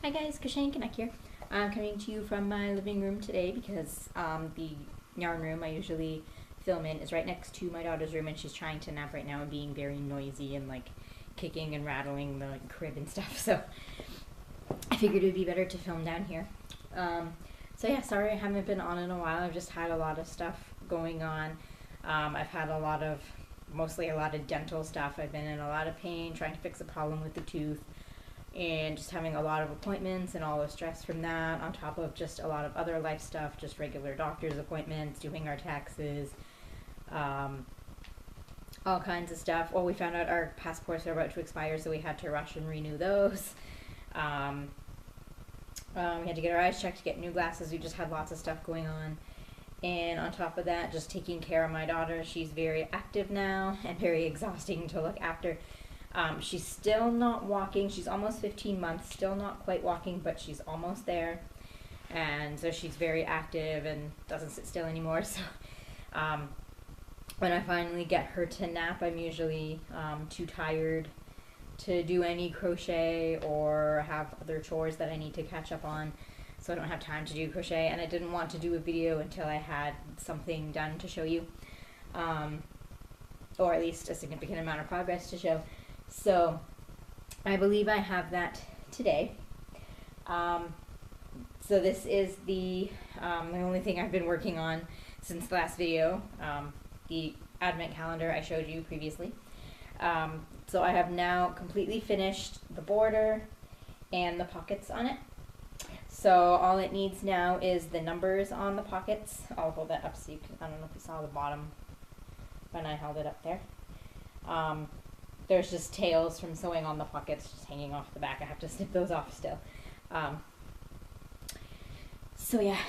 Hi guys, Kashan Kanek here. I'm coming to you from my living room today because the yarn room I usually film in is right next to my daughter's room, and she's trying to nap right now and being very noisy and like kicking and rattling the crib and stuff. So I figured it would be better to film down here. So yeah, sorry I haven't been on in a while. I've just had a lot of stuff going on. I've had mostly a lot of dental stuff. I've been in a lot of pain trying to fix a problem with the tooth, and just having a lot of appointments and all the stress from that, on top of just a lot of other life stuff, just regular doctor's appointments, doing our taxes, all kinds of stuff. Well, we found out our passports are about to expire, so we had to rush and renew those. We had to get our eyes checked, get new glasses. We just had lots of stuff going on. And on top of that, just taking care of my daughter. She's very active now and very exhausting to look after. She's still not walking. She's almost 15 months, still not quite walking, but she's almost there. And so she's very active and doesn't sit still anymore. So when I finally get her to nap, I'm usually too tired to do any crochet or have other chores that I need to catch up on. So I don't have time to do crochet, and I didn't want to do a video until I had something done to show you. Or at least a significant amount of progress to show. So I believe I have that today. So this is the only thing I've been working on since the last video, the advent calendar I showed you previously. So I have now completely finished the border and the pockets on it. So all it needs now is the numbers on the pockets. I'll hold that up so you can, I don't know if you saw the bottom when I held it up there. There's just tails from sewing on the pockets just hanging off the back. I have to snip those off still. So yeah,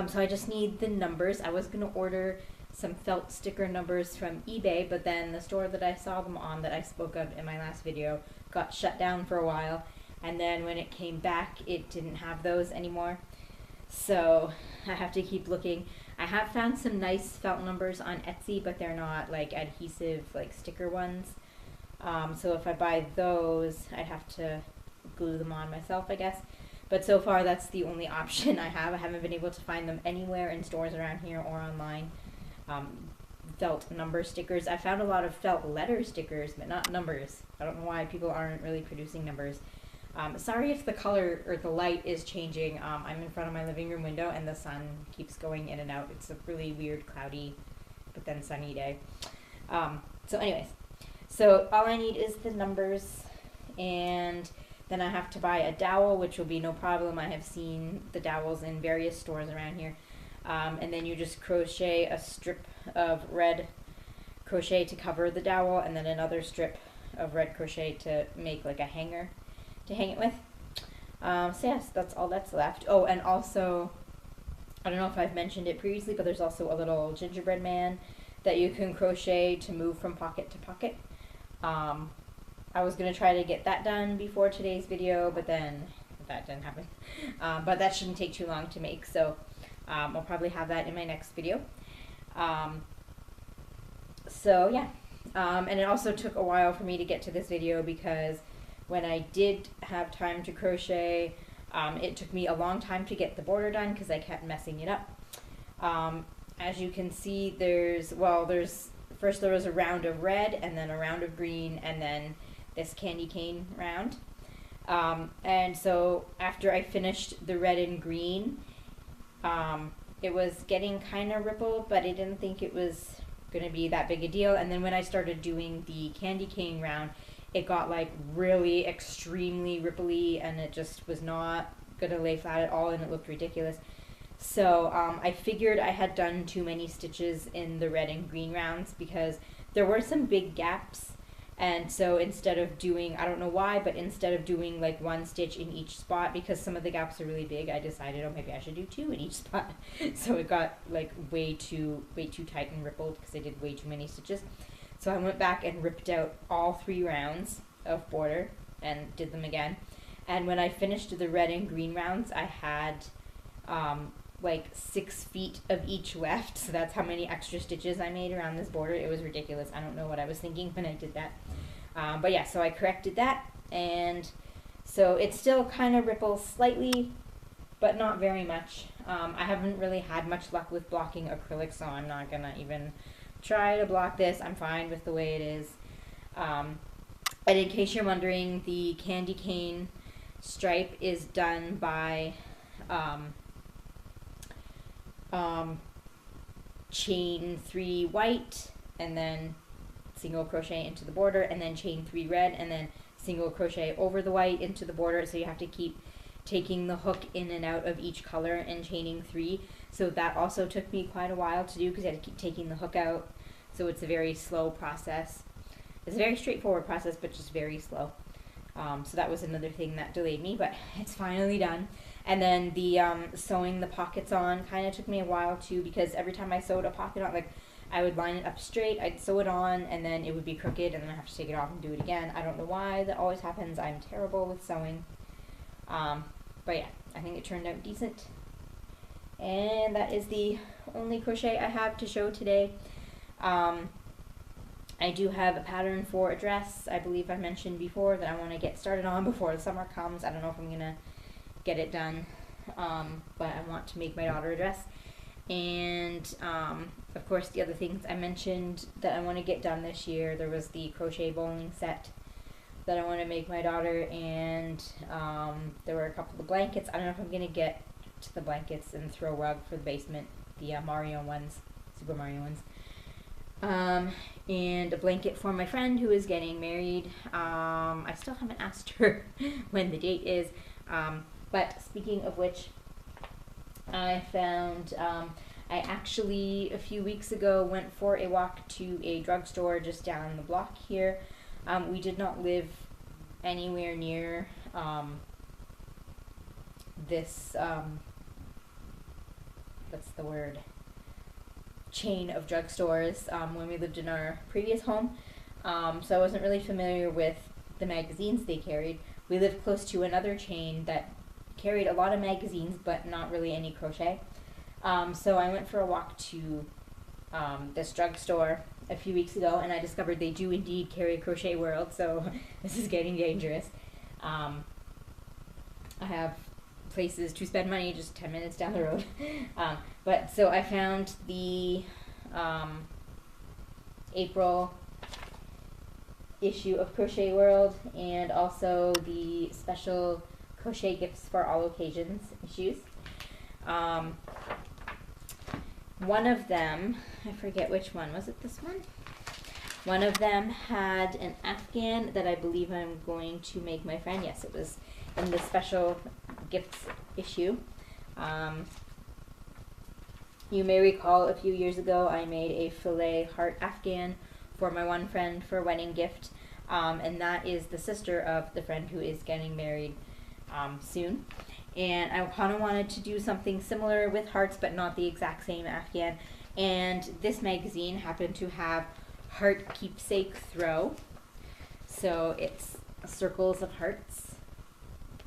so I just need the numbers. I was going to order some felt sticker numbers from eBay, but then the store that I saw them on that I spoke of in my last video got shut down for a while. And then when it came back, it didn't have those anymore. So I have to keep looking. I have found some nice felt numbers on Etsy, but they're not like adhesive, like sticker ones. So if I buy those, I'd have to glue them on myself, I guess. But so far, that's the only option I have. I haven't been able to find them anywhere in stores around here or online. Felt number stickers. I found a lot of felt letter stickers, but not numbers. I don't know why people aren't really producing numbers. Sorry if the color or the light is changing. I'm in front of my living room window and the sun keeps going in and out. It's a really weird cloudy but then sunny day. So anyways, so all I need is the numbers, and then I have to buy a dowel, which will be no problem. I have seen the dowels in various stores around here. And then you just crochet a strip of red crochet to cover the dowel, and then another strip of red crochet to make like a hanger to hang it with. So yes, that's all that's left. Oh, and also, I don't know if I've mentioned it previously, but there's also a little gingerbread man that you can crochet to move from pocket to pocket. I was going to try to get that done before today's video, but then that didn't happen. But that shouldn't take too long to make, so I'll probably have that in my next video. So yeah, and it also took a while for me to get to this video because when I did have time to crochet, it took me a long time to get the border done because I kept messing it up. As you can see, first there was a round of red, and then a round of green, and then this candy cane round. And so after I finished the red and green, it was getting kind of rippled, but I didn't think it was going to be that big a deal. And then when I started doing the candy cane round, it got like really extremely ripply, and it just was not going to lay flat at all, and it looked ridiculous. So I figured I had done too many stitches in the red and green rounds because there were some big gaps. And so instead of doing, I don't know why, but instead of doing like one stitch in each spot, because some of the gaps are really big, I decided, oh, maybe I should do two in each spot. So it got like way too tight and rippled because I did way too many stitches. So I went back and ripped out all 3 rounds of border and did them again. And when I finished the red and green rounds, I had like 6 feet of each left, so that's how many extra stitches I made around this border. It was ridiculous. I don't know what I was thinking when I did that. But yeah, so I corrected that, and So it still kind of ripples slightly, but not very much. I haven't really had much luck with blocking acrylic, so I'm not gonna even try to block this. I'm fine with the way it is. And in case you're wondering, the candy cane stripe is done by chain 3 white and then single crochet into the border, and then chain 3 red and then single crochet over the white into the border. So you have to keep taking the hook in and out of each color and chaining 3. So that also took me quite a while to do because I had to keep taking the hook out. So it's a very slow process. It's a very straightforward process, but just very slow. So that was another thing that delayed me, but it's finally done. And then the sewing the pockets on kind of took me a while too, because every time I sewed a pocket on, like, I would line it up straight, I'd sew it on, and then it would be crooked, and then I have to take it off and do it again. I don't know why that always happens. I'm terrible with sewing. But yeah, I think it turned out decent. And that is the only crochet I have to show today. I do have a pattern for a dress. I believe I mentioned before that I want to get started on before the summer comes. I don't know if I'm going to get it done, but I want to make my daughter a dress. And of course, the other things I mentioned that I want to get done this year, there was the crochet bowling set that I want to make my daughter, and there were a couple of blankets. I don't know if I'm going to get to the blankets and throw rug for the basement, the Mario ones, Super Mario ones. And a blanket for my friend who is getting married. I still haven't asked her when the date is. But speaking of which, I found, I actually a few weeks ago went for a walk to a drugstore just down the block here. We did not live anywhere near this, what's the word? Chain of drugstores when we lived in our previous home. So I wasn't really familiar with the magazines they carried. We lived close to another chain that carried a lot of magazines, but not really any crochet. So I went for a walk to this drugstore a few weeks ago, and I discovered they do indeed carry Crochet World, so this is getting dangerous. I have places to spend money just 10 minutes down the road. But so I found the April issue of Crochet World, and also the special crochet gifts for all occasions issues. One of them, I forget which one, was it this one? One of them had an Afghan that I believe I'm going to make my friend. Yes, it was in the special gifts issue. You may recall a few years ago I made a filet heart Afghan for my one friend for a wedding gift, and that is the sister of the friend who is getting married soon. And I kind of wanted to do something similar with hearts, but not the exact same Afghan. And this magazine happened to have heart keepsake throw. So it's circles of hearts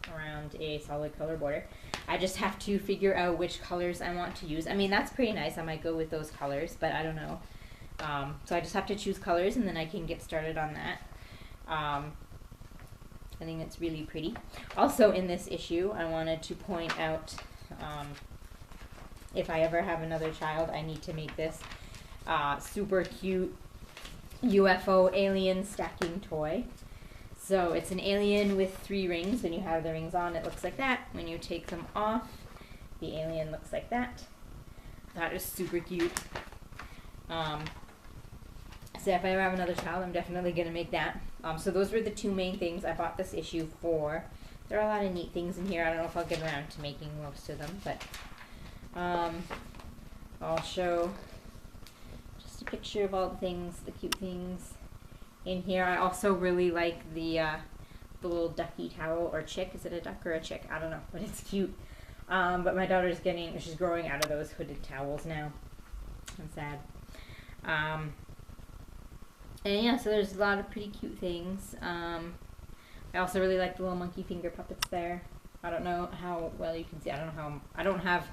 around a solid color border. I just have to figure out which colors I want to use. I mean, that's pretty nice. I might go with those colors, but I don't know. So I just have to choose colors, and then I can get started on that. I think it's really pretty. Also in this issue, I wanted to point out, if I ever have another child, I need to make this super cute UFO alien stacking toy. So it's an alien with 3 rings. When you have the rings on, it looks like that. When you take them off, the alien looks like that. That is super cute. So if I ever have another child, I'm definitely going to make that. So those were the 2 main things I bought this issue for. There are a lot of neat things in here. I don't know if I'll get around to making most of them, but I'll show just a picture of all the things, the cute things in here. I also really like the little ducky towel or chick. Is it a duck or a chick? I don't know, but it's cute. But my daughter's she's growing out of those hooded towels now. I'm sad. And yeah, so there's a lot of pretty cute things. I also really like the little monkey finger puppets there. I don't know how well you can see. I don't have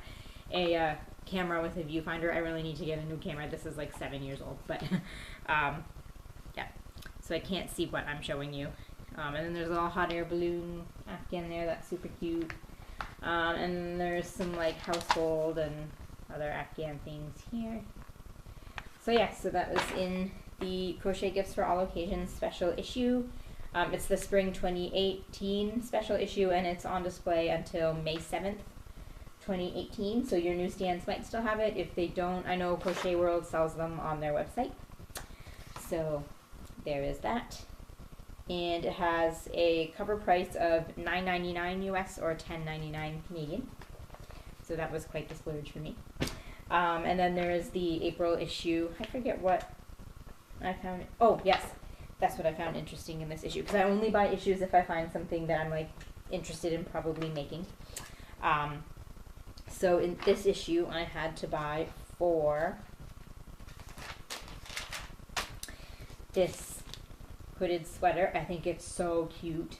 a camera with a viewfinder. I really need to get a new camera. This is like 7 years old, but yeah. So I can't see what I'm showing you. And then there's a little hot air balloon Afghan there, that's super cute. And there's some like household and other Afghan things here. So yeah, so that was in the Crochet Gifts for All Occasions special issue. It's the Spring 2018 special issue, and it's on display until May 7th, 2018. So your newsstands might still have it. If they don't, I know Crochet World sells them on their website. So there is that. And it has a cover price of $9.99 US or $10.99 Canadian. So that was quite the splurge for me. And then there is the April issue. I forget what I found. Oh, yes. That's what I found interesting in this issue. Because I only buy issues if I find something that I'm like interested in probably making. So in this issue, I had to buy for this hooded sweater. I think it's so cute.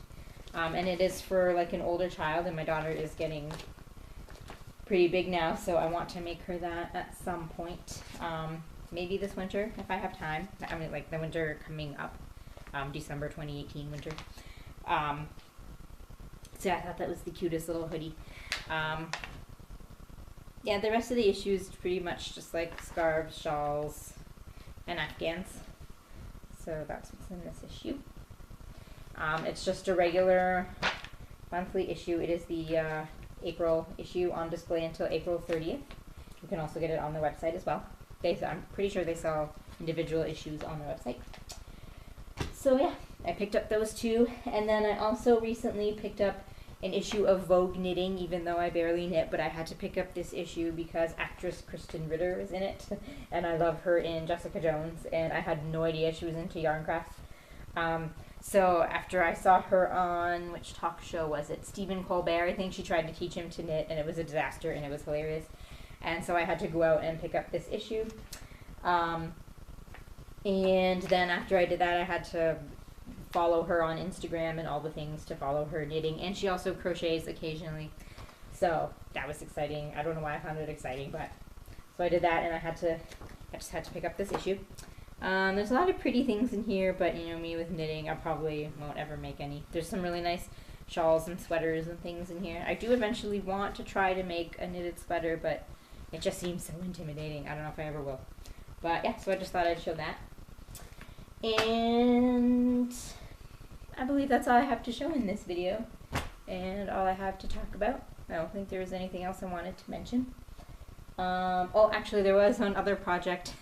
And it is for like an older child, and my daughter is getting pretty big now, so I want to make her that at some point. Maybe this winter if I have time. I mean, like the winter coming up, December 2018 winter. So yeah, I thought that was the cutest little hoodie. Yeah, the rest of the issue is pretty much just like scarves, shawls, and Afghans. So that's what's in this issue. It's just a regular monthly issue. It is the April issue on display until April 30th. You can also get it on the website as well. I'm pretty sure they sell individual issues on the website. So yeah, I picked up those two. And then I also recently picked up an issue of Vogue Knitting, even though I barely knit, but I had to pick up this issue because actress Kristen Ritter is in it, and I love her in Jessica Jones, and I had no idea she was into yarn crafts. So after I saw her on, which talk show was it? Stephen Colbert, I think she tried to teach him to knit, and it was a disaster, and it was hilarious. And so I had to go out and pick up this issue. And then after I did that, I had to follow her on Instagram and all the things to follow her knitting, and she also crochets occasionally, so that was exciting. I don't know why I found it exciting, but so I did that, and I just had to pick up this issue. There's a lot of pretty things in here, but you know me with knitting, I probably won't ever make any. There's some really nice shawls and sweaters and things in here. I do eventually want to try to make a knitted sweater, but it just seems so intimidating. I don't know if I ever will, but yeah, so I just thought I'd show that. And I believe that's all I have to show in this video, and all I have to talk about. I don't think there was anything else I wanted to mention. Oh, actually, there was one other project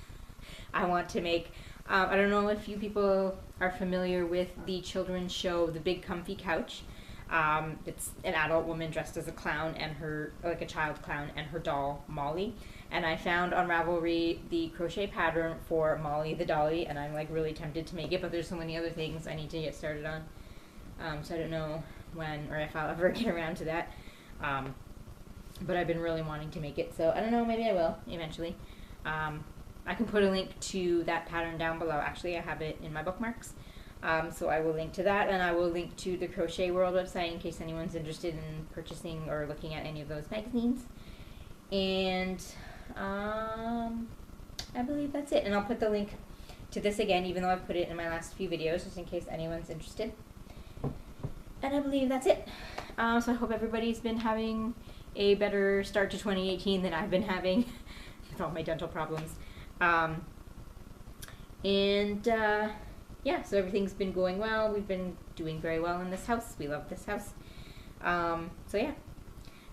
I want to make. I don't know if you people are familiar with the children's show, The Big Comfy Couch. It's an adult woman dressed as a clown and like a child clown, and her doll, Molly. And I found on Ravelry the crochet pattern for Molly the dolly, and I'm like really tempted to make it, but there's so many other things I need to get started on. So I don't know when or if I'll ever get around to that. But I've been really wanting to make it, so I don't know, maybe I will eventually. I can put a link to that pattern down below. Actually, I have it in my bookmarks. So I will link to that, and I will link to the Crochet World website in case anyone's interested in purchasing or looking at any of those magazines. And I believe that's it. And I'll put the link to this again, even though I've put it in my last few videos, just in case anyone's interested. And I believe that's it. So I hope everybody's been having a better start to 2018 than I've been having with all my dental problems. Yeah, so everything's been going well. We've been doing very well in this house. We love this house. So yeah.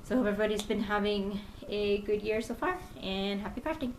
So I hope everybody's been having a good year so far, and happy crafting.